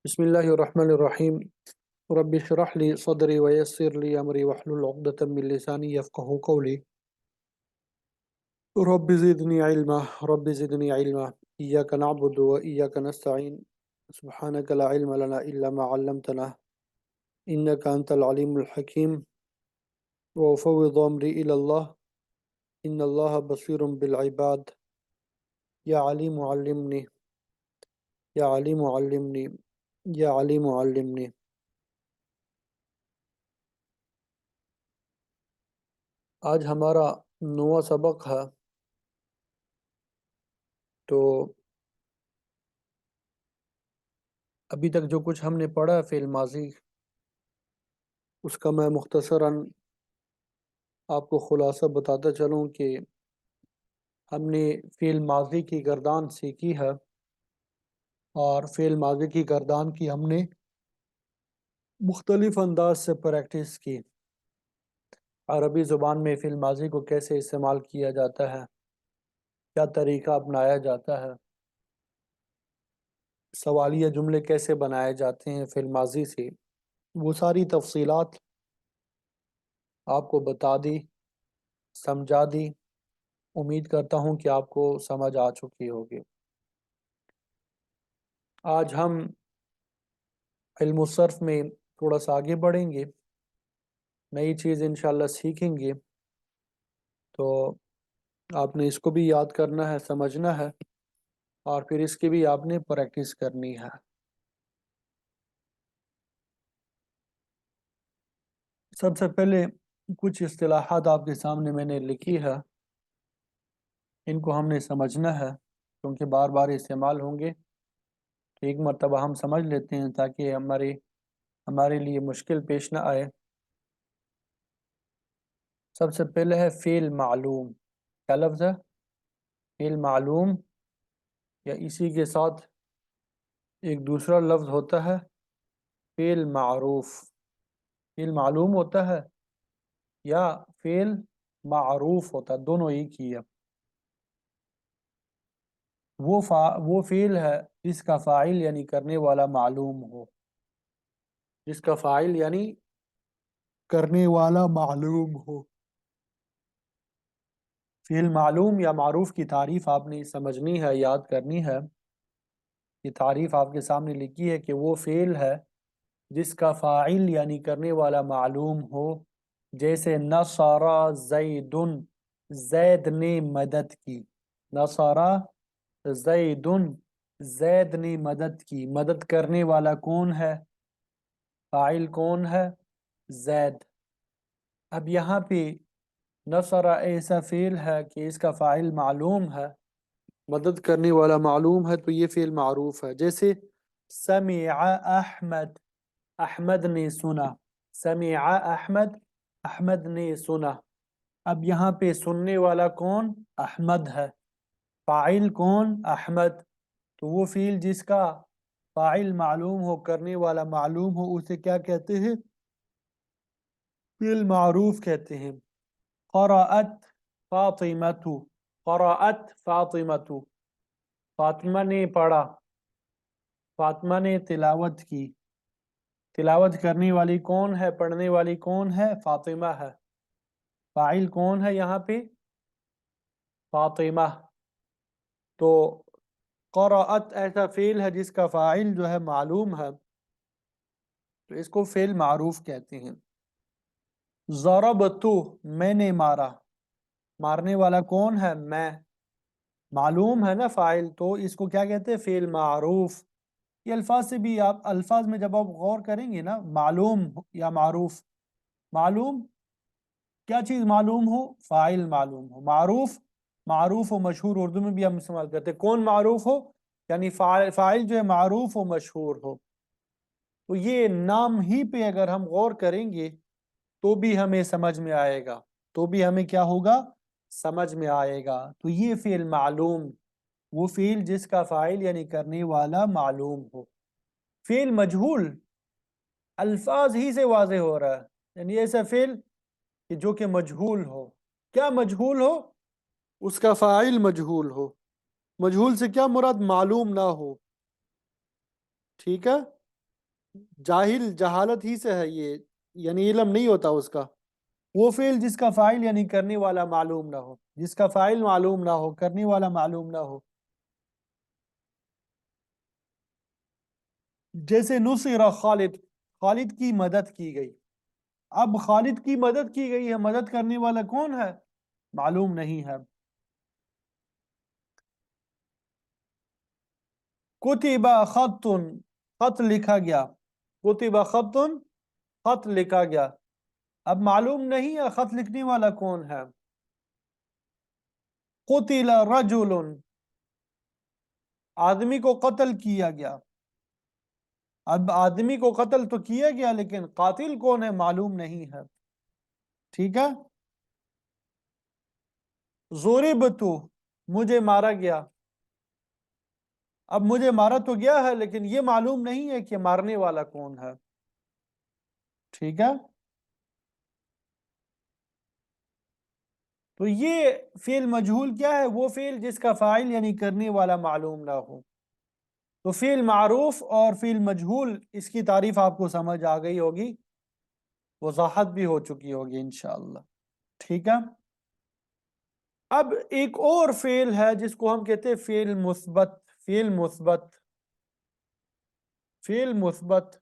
بسم الله الرحمن الرحيم. رب اشرح لي صدري ويسر لي أمري واحلل عقدة من لساني يفقه قولي. رب زدني علما رب زدني علما. إياك نعبد وإياك نستعين. سبحانك لا علم لنا إلا ما علمتنا إنك أنت العليم الحكيم. وأفوض أمري إلى الله إن الله بصير بالعباد. يا عليم علمني يا عليم علمني يا عليم علمني. آج ہمارا 9واں سبق ہے. تو ابھی تک جو کچھ ہم نے پڑھا فعل ماضی، اس کا میں مختصراً آپ کو خلاصہ بتاتا چلوں کہ ہم نے فعل ماضی کی گردان سیکھی ہے، اور فعل ماضی کی گردان کی ہم نے مختلف انداز سے پریکٹس کی. عربی زبان میں فعل ماضی کو کیسے استعمال کیا جاتا ہے، کیا طریقہ اپنایا جاتا ہے، سوالیہ جملے کیسے بنائے جاتے ہیں فعل ماضی سے، وہ ساری تفصیلات آپ کو بتا دی، سمجھا دی. امید کرتا ہوں کہ آپ کو سمجھ آ چکی ہوگی. آج ہم علم الصرف میں تھوڑا سا آگے بڑھیں گے، نئی چیز انشاءاللہ سیکھیں گے. تو آپ نے اس کو بھی یاد کرنا ہے، سمجھنا ہے، اور پھر اس کی بھی آپ نے پریکٹس کرنی ہے. سب سے پہلے کچھ اصطلاحات آپ کے سامنے میں نے لکھی ہے، ان کو ہم نے سمجھنا ہے کیونکہ بار بار استعمال ہوں گے. تو ایک مرتبہ ہم سمجھ لیتے ہیں تاکہ ہمارے لیے مشکل پیش نہ آئے. سب سے پہلے ہے فعل معلوم. کیا لفظ ہے؟ فعل معلوم، یا اسی کے ساتھ ایک دوسرا لفظ ہوتا ہے فعل معروف. فعل معلوم ہوتا ہے یا فعل معروف ہوتا ہے، دونوں ایک ہی ہے. وہ فعل ہے جس کا فاعل یعنی کرنے والا معلوم ہو، جس کا فاعل یعنی کرنے والا معلوم ہو. فعل معلوم یا معروف کی تعریف آپ نے سمجھنی ہے، یاد کرنی ہے. یہ تعریف آپ کے سامنے لکھی ہے کہ وہ فعل ہے جس کا فاعل یعنی کرنے والا معلوم ہو. جیسے نصر زید، زید نے مدد کی. نصر زید، زید نے مدد کی. مدد کرنے والا کون ہے؟ فاعل کون ہے؟ زید. اب یہاں پہ نصر ایسا فعل ہے کہ اس کا فاعل معلوم ہے، مدد کرنے والا معلوم ہے، تو یہ فعل معروف ہے. جیسے سمع احمد، احمد نے سنا. سمع احمد، احمد نے سنا. اب یہاں پہ سننے والا کون؟ احمد ہے. فاعل کون؟ احمد. تو وہ فعل جس کا فاعل معلوم ہو، کرنے والا معلوم ہو، اسے کیا کہتے ہیں؟ فعل معروف کہتے ہیں. قرأت فاطمۃ، قرأت فاطمۃ، فاطمہ نے پڑھا، فاطمہ نے تلاوت کی. تلاوت کرنے والی کون ہے؟ پڑھنے والی کون ہے؟ فاطمہ ہے. فاعل کون ہے یہاں پہ؟ فاطمہ. تو قرأت ایسا فعل ہے جس کا فاعل جو ہے معلوم ہے، تو اس کو فعل معروف کہتے ہیں. ضربت، میں نے مارا. مارنے والا کون ہے؟ میں. معلوم ہے نا فاعل، تو اس کو کیا کہتے ہیں؟ فعل معروف. یہ الفاظ سے بھی آپ الفاظ میں جب آپ غور کریں گے نا، معلوم یا معروف، معلوم کیا چیز معلوم ہو؟ فاعل معلوم ہو. معروف، معروف و مشہور اردو میں بھی ہم استعمال کرتے ہیں. کون معروف ہو؟ یعنی فاعل جو ہے معروف و مشہور ہو. تو یہ نام ہی پہ اگر ہم غور کریں گے تو بھی ہمیں سمجھ میں آئے گا، تو بھی ہمیں کیا ہوگا؟ سمجھ میں آئے گا. تو یہ فعل معلوم، وہ فعل جس کا فاعل یعنی کرنے والا معلوم ہو. فعل مجہول الفاظ ہی سے واضح ہو رہا ہے، یعنی ایسا فعل کہ جو کہ مجہول ہو. کیا مجہول ہو؟ اس کا فاعل مجہول ہو. مجہول سے کیا مراد؟ معلوم نہ ہو. ٹھیک ہے. جاہل جہالت ہی سے ہے یہ، یعنی علم نہیں ہوتا اس کا۔ وہ فعل جس کا فاعل یعنی کرنے والا معلوم نہ ہو، جس کا فاعل معلوم نہ ہو، کرنے والا معلوم نہ ہو۔ جیسے نصر خالد، خالد کی مدد کی گئی۔ اب خالد کی مدد کی گئی ہے، مدد کرنے والا کون ہے؟ معلوم نہیں ہے۔ کتب خط، خط لکھا گیا، کتب خط، خط لکھا گیا۔ اب معلوم نہیں ہے خط لکھنے والا کون ہے۔ قتل رجل، آدمی کو قتل کیا گیا۔ اب آدمی کو قتل تو کیا گیا لیکن قاتل کون ہے معلوم نہیں ہے، ٹھیک ہے۔ ضربت، مجھے مارا گیا۔ اب مجھے مارا تو گیا ہے لیکن یہ معلوم نہیں ہے کہ مارنے والا کون ہے، ٹھیک ہے۔ تو یہ فعل مجہول کیا ہے؟ وہ فعل جس کا فاعل یعنی کرنے والا معلوم نہ ہو۔ تو فعل معروف اور فعل مجہول، اس کی تعریف آپ کو سمجھ آ گئی ہوگی، وضاحت بھی ہو چکی ہوگی انشاءاللہ، ٹھیک ہے۔ اب ایک اور فعل ہے جس کو ہم کہتے ہیں فعل مثبت، فعل مثبت، فعل مثبت۔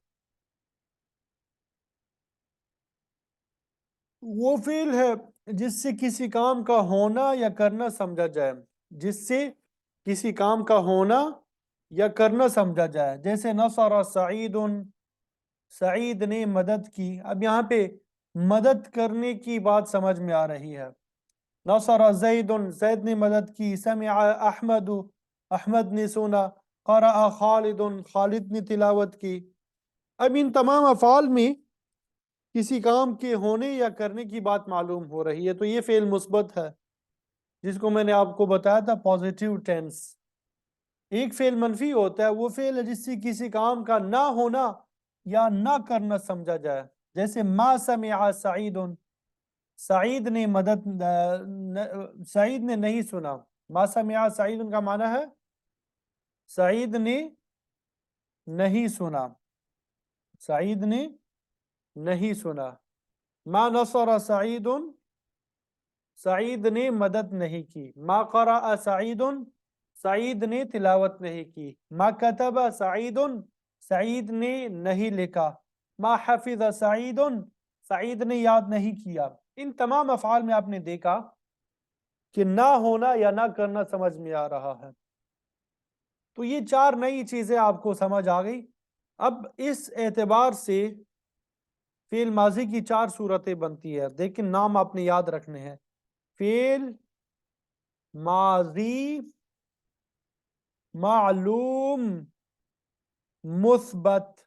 وہ فعل ہے جس سے کسی کام کا ہونا یا کرنا سمجھا جائے، جس سے کسی کام کا ہونا یا کرنا سمجھا جائے۔ جیسے نصر سعید، سعید نے مدد کی۔ اب یہاں پہ مدد کرنے کی بات سمجھ میں آ رہی ہے۔ نصر زید، زید نے مدد کی۔ سمع احمد، احمد نے سنا۔ قرأ خالد، خالد نے تلاوت کی۔ اب ان تمام افعال میں کسی کام کے ہونے یا کرنے کی بات معلوم ہو رہی ہے، تو یہ فعل مثبت ہے، جس کو میں نے آپ کو بتایا تھا پازیٹیو ٹینس۔ ایک فعل منفی ہوتا ہے، وہ فعل ہے جس سے کسی کام کا نہ ہونا یا نہ کرنا سمجھا جائے۔ جیسے ما سمع سعید، سعید نے مدد، سعید نے نہیں سنا۔ ما سمع سعید کا معنی ہے سعید نے نہیں سنا، سعید نے نہیں سنا۔ ما نصر سعید، سعید نے مدد نہیں کی۔ ما قرأ سعید، سعید نے تلاوت نہیں کی۔ ما کتب سعید، سعید نے نہیں لکھا۔ ما حفظ سعید، سعید نے یاد نہیں کیا۔ ان تمام افعال میں آپ نے دیکھا کہ نہ ہونا یا نہ کرنا سمجھ میں آ رہا ہے۔ تو یہ چار نئی چیزیں آپ کو سمجھ آ گئی۔ اب اس اعتبار سے فعل ماضی کی چار صورتیں بنتی ہے، لیکن نام آپ نے یاد رکھنے ہیں۔ فعل ماضی معلوم مثبت،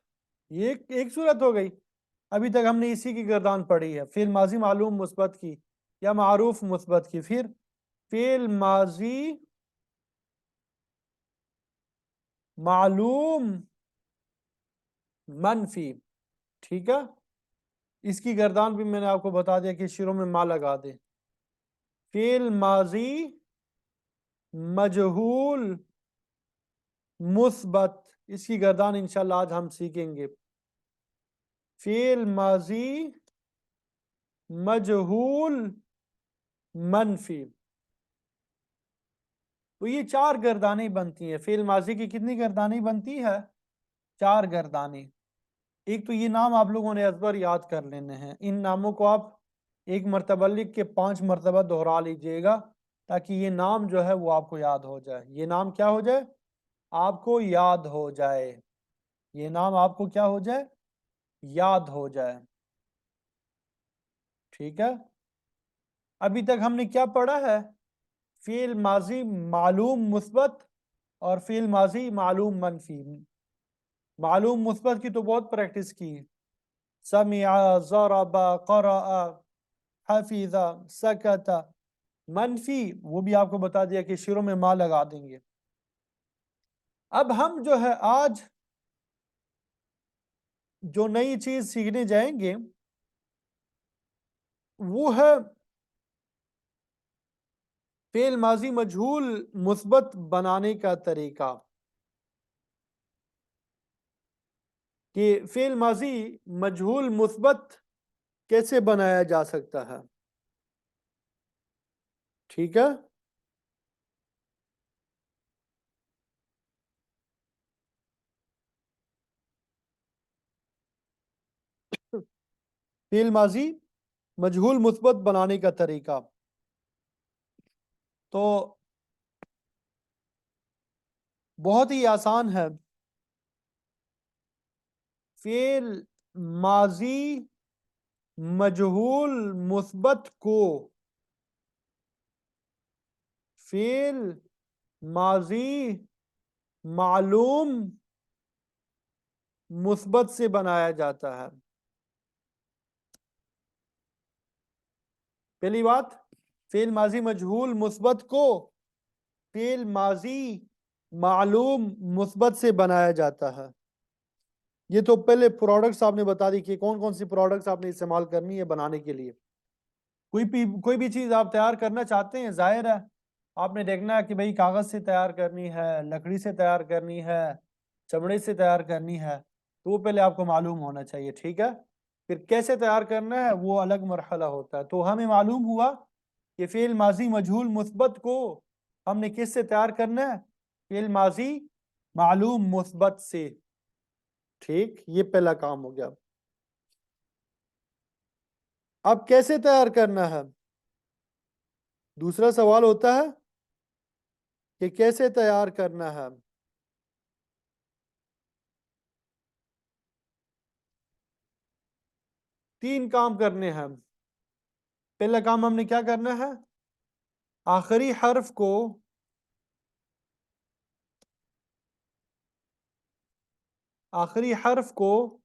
یہ ایک صورت ہو گئی۔ ابھی تک ہم نے اسی کی گردان پڑھی ہے، فعل ماضی معلوم مثبت کی یا معروف مثبت کی۔ پھر فعل ماضی معلوم منفی، ٹھیک ہے۔ اس کی گردان بھی میں نے آپ کو بتا دیا کہ شروع میں ما لگا دیں۔ فعل ماضی مجہول مثبت، اس کی گردان انشاءاللہ آج ہم سیکھیں گے۔ فعل ماضی مجہول منفی۔ تو یہ چار گردانیں بنتی ہیں۔ فعل ماضی کی کتنی گردانیں بنتی ہے؟ چار گردانیں۔ ایک تو یہ نام آپ لوگوں نے ازبر یاد کر لینے ہیں، ان ناموں کو آپ ایک مرتبہ لکھ کے 5 مرتبہ دہرا لیجئے گا تاکہ یہ نام جو ہے وہ آپ کو یاد ہو جائے۔ یہ نام کیا ہو جائے؟ آپ کو یاد ہو جائے۔ یہ نام آپ کو کیا ہو جائے؟ یاد ہو جائے، ٹھیک ہے۔ ابھی تک ہم نے کیا پڑھا ہے؟ فعل ماضی معلوم مثبت اور فعل ماضی معلوم منفی۔ معلوم مثبت کی تو بہت پریکٹس کی، سمع، ضرب، قرأ، حفظ، سکت۔ منفی وہ بھی آپ کو بتا دیا کہ شروع میں ما لگا دیں گے۔ اب ہم جو ہے آج جو نئی چیز سیکھنے جائیں گے وہ ہے فعل ماضی مجہول مثبت بنانے کا طریقہ۔ کہ فعل ماضی مجہول مثبت کیسے بنایا جا سکتا ہے. ٹھیک ہے. فعل ماضی مجہول مثبت بنانے کا طریقہ تو بہت ہی آسان ہے. فعل ماضی مجہول مثبت کو فعل ماضی معلوم مثبت سے بنایا جاتا ہے. پہلی بات، فعل ماضی مجہول مثبت کو فعل ماضی معلوم مثبت سے بنایا جاتا ہے. یہ تو پہلے پروڈکٹس آپ نے بتا دی کہ کون کون سی پروڈکٹس آپ نے استعمال کرنی ہے بنانے کے لیے. کوئی بھی چیز آپ تیار کرنا چاہتے ہیں، ظاہر ہے آپ نے دیکھنا ہے کہ بھئی کاغذ سے تیار کرنی ہے، لکڑی سے تیار کرنی ہے، چمڑے سے تیار کرنی ہے، تو وہ پہلے آپ کو معلوم ہونا چاہیے. ٹھیک ہے. پھر کیسے تیار کرنا ہے وہ الگ مرحلہ ہوتا ہے. تو ہمیں معلوم ہوا کہ فعل ماضی مجہول مثبت کو ہم نے کس سے تیار کرنا ہے؟ فعل ماضی معلوم مثبت سے. ٹھیک، یہ پہلا کام ہو گیا. اب کیسے تیار کرنا ہے؟ دوسرا سوال ہوتا ہے کہ کیسے تیار کرنا ہے. تین کام کرنے ہیں. پہلا کام ہم نے کیا کرنا ہے؟ آخری حرف کو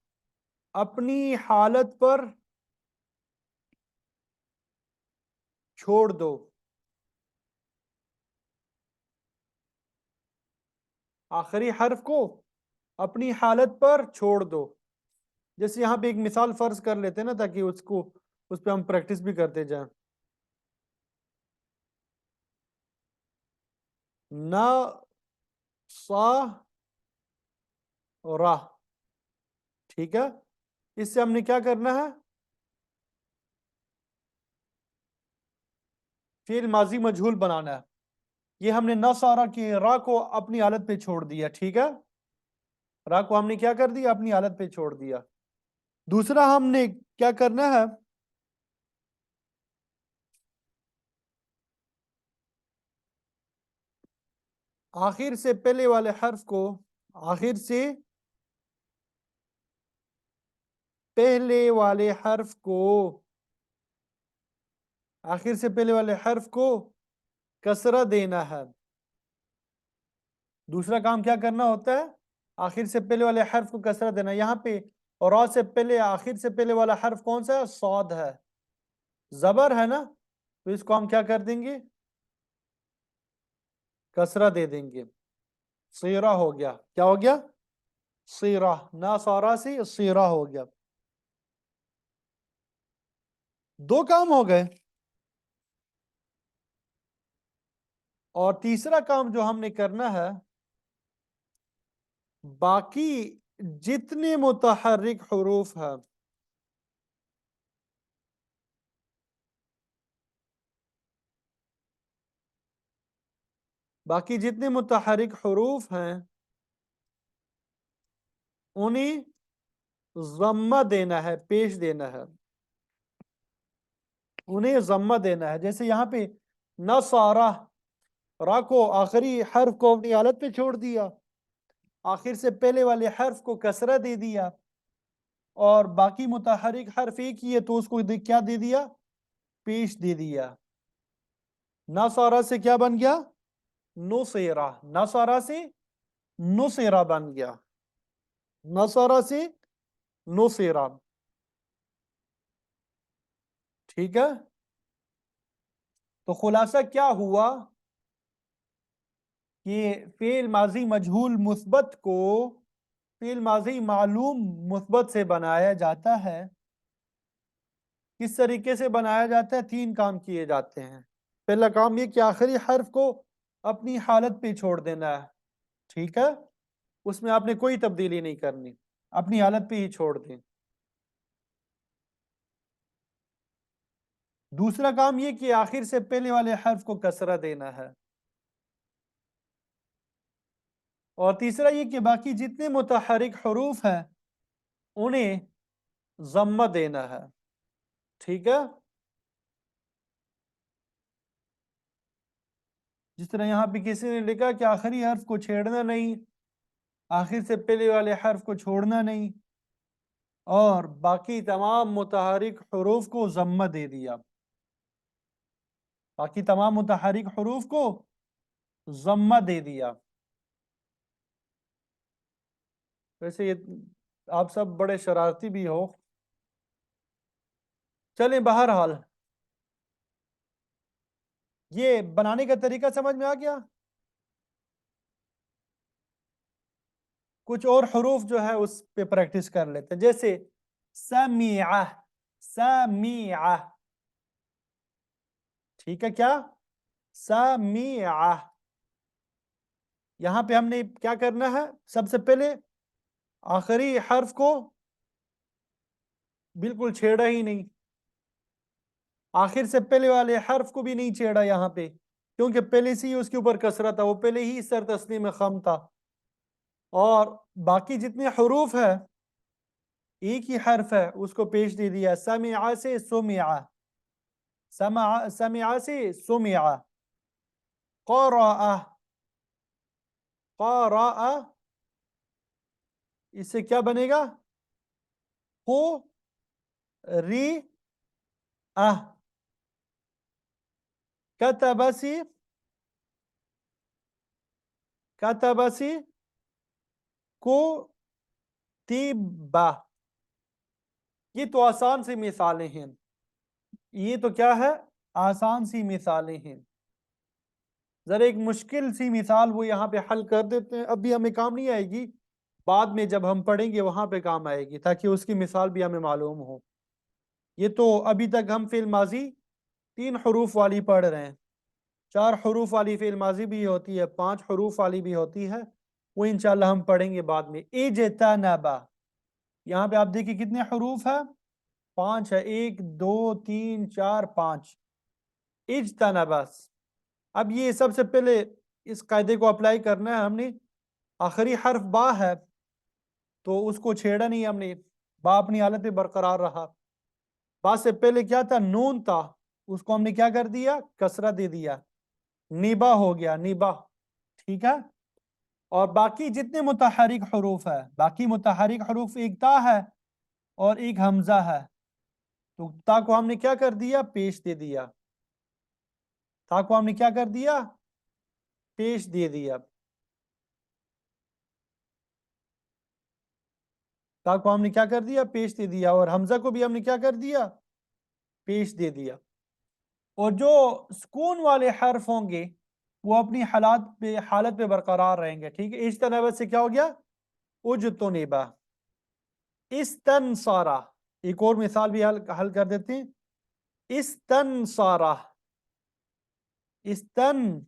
اپنی حالت پر چھوڑ دو. آخری حرف کو اپنی حالت پر چھوڑ دو. جیسے یہاں پہ ایک مثال فرض کر لیتے ہیں نا، تاکہ اس پہ ہم پریکٹس بھی کرتے جائیں. نا سا را. ٹھیک ہے. اس سے ہم نے کیا کرنا ہے؟ فعل ماضی مجہول بنانا ہے. یہ ہم نے نصارہ کی را کو اپنی حالت پہ چھوڑ دیا. ٹھیک ہے. را کو ہم نے کیا کر دیا؟ اپنی حالت پہ چھوڑ دیا. دوسرا ہم نے کیا کرنا ہے؟ آخر سے پہلے والے حرف کو آخر سے پہلے والے حرف کو کسرہ دینا ہے. دوسرا کام کیا کرنا ہوتا ہے؟ آخر سے پہلے والے حرف کو کسرہ دینا. یہاں پہ را سے پہلے آخر سے پہلے والا حرف کون سا ہے؟ صاد ہے، زبر ہے نا. تو اس کو ہم کیا کر دیں گے؟ کسرہ دے دیں گے. صیرہ ہو گیا. کیا ہو گیا؟ صیرہ. ناصارہ سے صیرہ ہو گیا. دو کام ہو گئے. اور تیسرا کام جو ہم نے کرنا ہے، باقی جتنے متحرک حروف ہیں انہیں ضمہ دینا ہے، پیش دینا ہے. انہیں ضمہ دینا ہے. جیسے یہاں پہ نصارہ، را کو آخری حرف کو اپنی حالت پہ چھوڑ دیا، آخر سے پہلے والے حرف کو کسرہ دے دیا، اور باقی متحرک حرف ایک ہی ہے تو اس کو کیا دے دیا؟ پیش دے دیا. نصارہ سے کیا بن گیا؟ نصیرہ. نصارہ سے نصیرہ بن گیا. نصارہ سے نصیرہ. ٹھیک ہے. تو خلاصہ کیا ہوا کہ فعل ماضی مجہول مثبت کو فعل ماضی معلوم مثبت سے بنایا جاتا ہے. کس طریقے سے بنایا جاتا ہے؟ تین کام کیے جاتے ہیں. پہلا کام یہ کہ آخری حرف کو اپنی حالت پہ چھوڑ دینا ہے. ٹھیک ہے. اس میں آپ نے کوئی تبدیلی نہیں کرنی. اپنی حالت پہ ہی چھوڑ دیں۔ دوسرا کام یہ کہ آخر سے پہلے والے حرف کو کسرہ دینا ہے، اور تیسرا یہ کہ باقی جتنے متحرک حروف ہیں انہیں ضمہ دینا ہے، ٹھیک ہے؟ جس طرح یہاں پہ کسی نے لکھا کہ آخری حرف کو چھیڑنا نہیں، آخر سے پہلے والے حرف کو چھوڑنا نہیں، اور باقی تمام متحرک حروف کو ضمہ دے دیا، باقی تمام متحرک حروف کو ضمہ دے دیا۔ ویسے یہ آپ سب بڑے شرارتی بھی ہو، چلیں بہرحال یہ بنانے کا طریقہ سمجھ میں آ گیا؟ کچھ اور حروف جو ہے اس پہ پریکٹس کر لیتے ہیں، جیسے سمیعہ، سمیعہ، ٹھیک ہے کیا؟ سمیعہ، یہاں پہ ہم نے کیا کرنا ہے؟ سب سے پہلے آخری حرف کو بالکل چھیڑا ہی نہیں، آخر سے پہلے والے حرف کو بھی نہیں چھیڑا یہاں پہ، کیونکہ پہلے سے ہی اس کے اوپر کسرہ تھا، وہ پہلے ہی سر تسنیم میں خم تھا، اور باقی جتنے حروف ہے ایک ہی حرف ہے اس کو پیش دے دیا، سمع سے سمع، سمع سے سمع، قرأ، قرأ، اس سے کیا بنے گا؟ ہو ری اہ، کتب سی، کتب سی، کو تیبہ، یہ تو آسان سی مثالیں ہیں، یہ تو کیا ہے؟ آسان سی مثالیں ہیں۔ ذرا ایک مشکل سی مثال وہ یہاں پہ حل کر دیتے ہیں، اب بھی ہمیں کام نہیں آئے گی، بعد میں جب ہم پڑھیں گے وہاں پہ کام آئے گی، تاکہ اس کی مثال بھی ہمیں معلوم ہو۔ یہ تو ابھی تک ہم فعل ماضی 3 حروف والی پڑھ رہے ہیں، 4 حروف والی فعل ماضی بھی ہوتی ہے، 5 حروف والی بھی ہوتی ہے، وہ انشاءاللہ ہم پڑھیں گے بعد میں۔ اجتنبا، یہاں پہ آپ دیکھیں کتنے حروف ہیں؟ 5 ہے، 1 2 3 4 5، اجتنبا۔ اب یہ سب سے پہلے اس قاعدے کو اپلائی کرنا ہے ہم نے، آخری حرف با ہے تو اس کو چھیڑا نہیں ہم نے، با اپنی حالت پہ برقرار رہا، با سے پہلے کیا تھا؟ نون تھا، اس کو ہم نے کیا کر دیا؟ کسرہ دے دیا، نیبا ہو گیا، نیبا، ٹھیک ہے؟ اور باقی جتنے متحرک حروف ہے، باقی متحرک حروف ایک تا ہے اور ایک حمزہ ہے، تو تا کو ہم نے کیا کر دیا؟ پیش دے دیا، تا کو ہم نے کیا کر دیا؟ پیش دے دیا، تا کو ہم نے کیا کر دیا؟ پیش دے دیا، اور حمزہ کو بھی ہم نے کیا کر دیا؟ پیش دے دیا۔ اور جو سکون والے حرف ہوں گے وہ اپنی حالت پہ برقرار رہیں گے، ٹھیک ہے؟ اجتنبا سے کیا ہو گیا؟ اجتنبا، استنصارا، ایک اور مثال بھی حل کر دیتے ہیں، استنصارا، استنصارا،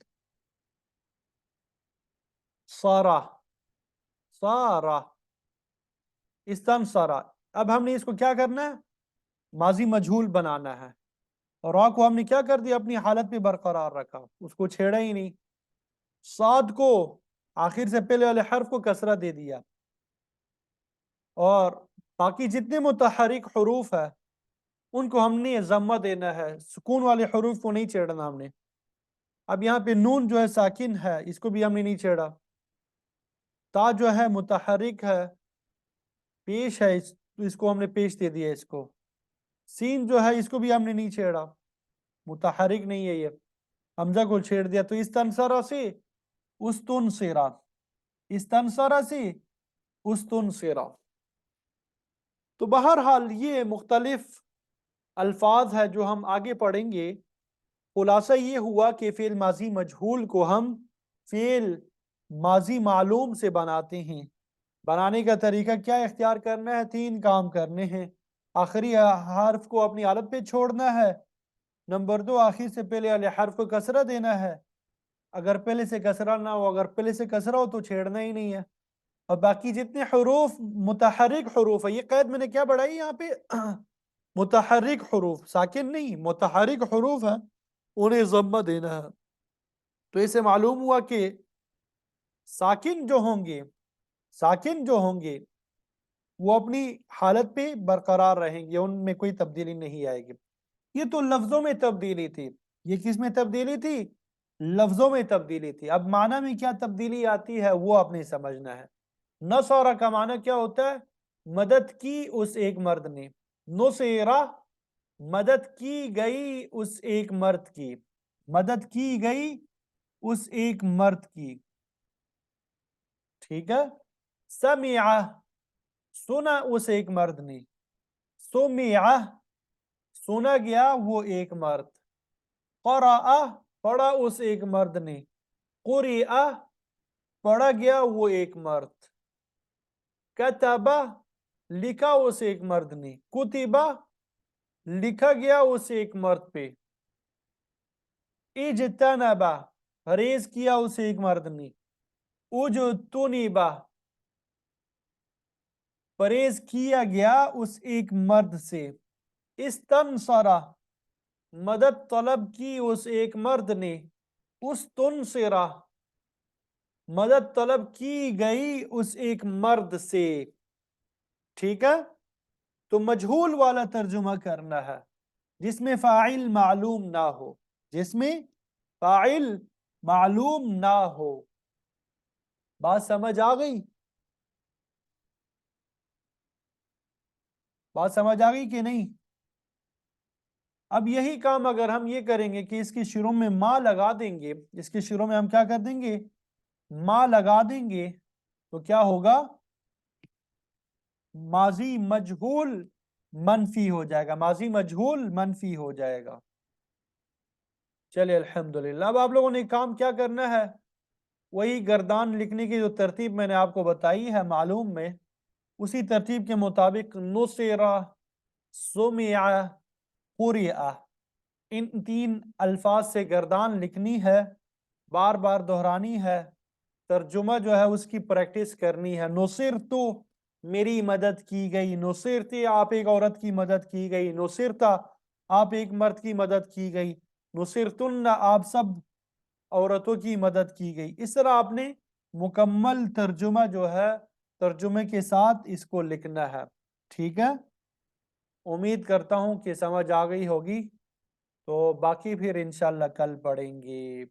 سارا، استنصارا۔ اب ہم نے اس کو کیا کرنا ہے؟ ماضی مجہول بنانا ہے، اور را کو ہم نے کیا کر دیا؟ اپنی حالت پہ برقرار رکھا، اس کو چھیڑا ہی نہیں، صاد کو آخر سے پہلے والے حرف کو کسرہ دے دیا، اور باقی جتنے متحرک حروف ہے ان کو ہم نے ضمہ دینا ہے، سکون والے حروف کو نہیں چھیڑنا ہم نے۔ اب یہاں پہ نون جو ہے ساکن ہے، اس کو بھی ہم نے نہیں چھیڑا، تا جو ہے متحرک ہے، پیش ہے، اس کو ہم نے پیش دے دیا، اس کو سین جو ہے اس کو بھی ہم نے نہیں چھیڑا، متحرک نہیں ہے یہ، حمزہ کو چھیڑ دیا، تو استنصرہ سے استنصرہ، استنصرہ سے استنصرہ۔ تو بہرحال یہ مختلف الفاظ ہے جو ہم آگے پڑھیں گے، خلاصہ یہ ہوا کہ فعل ماضی مجہول کو ہم فعل ماضی معلوم سے بناتے ہیں۔ بنانے کا طریقہ کیا اختیار کرنا ہے؟ 3 کام کرنے ہیں، آخری حرف کو اپنی حالت پہ چھوڑنا ہے، نمبر 2 آخر سے پہلے والے حرف کو کسرہ دینا ہے، اگر پہلے سے کسرہ نہ ہو، اگر پہلے سے کسرہ ہو تو چھیڑنا ہی نہیں ہے، اور باقی جتنے حروف متحرک حروف ہے، یہ قید میں نے کیا بڑھائی یہاں پہ متحرک حروف، ساکن نہیں، متحرک حروف ہیں، انہیں ضمہ دینا ہے۔ تو اسے معلوم ہوا کہ ساکن جو ہوں گے، ساکن جو ہوں گے وہ اپنی حالت پہ برقرار رہیں گے، ان میں کوئی تبدیلی نہیں آئے گی۔ یہ تو لفظوں میں تبدیلی تھی، یہ کس میں تبدیلی تھی؟ لفظوں میں تبدیلی تھی۔ اب معنی میں کیا تبدیلی آتی ہے وہ آپ نے سمجھنا ہے۔ نصرہ کا معنی کیا ہوتا ہے؟ مدد کی اس ایک مرد نے، نصیرہ مدد کی گئی اس ایک مرد کی، مدد کی گئی اس ایک مرد کی، ٹھیک ہے۔ سمعہ سنا اس ایک مرد نے، سمعہ سنا گیا وہ ایک مرد، قرأ پڑھا اس ایک مرد نے، قرئ پڑھا گیا وہ ایک مرد، کتبہ لکھا اس ایک مرد نے، کتبہ لکھا گیا اس ایک مرد پہ، اجتنبہ پرہیز کیا اس ایک مرد نے، اجتنبہ پرہیز کیا گیا اس ایک مرد سے، استنصرہ مدد طلب کی اس ایک مرد نے، استنصرہ مدد طلب کی گئی اس ایک مرد سے، ٹھیک ہے۔ تو مجہول والا ترجمہ کرنا ہے جس میں فاعل معلوم نہ ہو، جس میں فاعل معلوم نہ ہو۔ بات سمجھ آ گئی؟ بات سمجھ آ گئی کہ نہیں؟ اب یہی کام اگر ہم یہ کریں گے کہ اس کی شروع میں ما لگا دیں گے، اس کی شروع میں ہم کیا کر دیں گے؟ ما لگا دیں گے، تو کیا ہوگا؟ ماضی مجہول منفی ہو جائے گا، ماضی مجہول منفی ہو جائے گا۔ چلے الحمدللہ۔ اب آپ لوگوں نے کام کیا کرنا ہے؟ وہی گردان لکھنے کی جو ترتیب میں نے آپ کو بتائی ہے معلوم میں، اسی ترتیب کے مطابق نصرہ، سمع، قرئ، ان تین الفاظ سے گردان لکھنی ہے، بار بار دہرانی ہے، ترجمہ جو ہے اس کی پریکٹس کرنی ہے۔ نصرت میری مدد کی گئی، نصرتی آپ ایک عورت کی مدد کی گئی، نصرتا آپ ایک مرد کی مدد کی گئی، نصرتن آپ سب عورتوں کی مدد کی گئی۔ اس طرح آپ نے مکمل ترجمہ جو ہے ترجمے کے ساتھ اس کو لکھنا ہے، ٹھیک ہے۔ امید کرتا ہوں کہ سمجھ آ گئی ہوگی، تو باقی پھر انشاءاللہ کل پڑھیں گے۔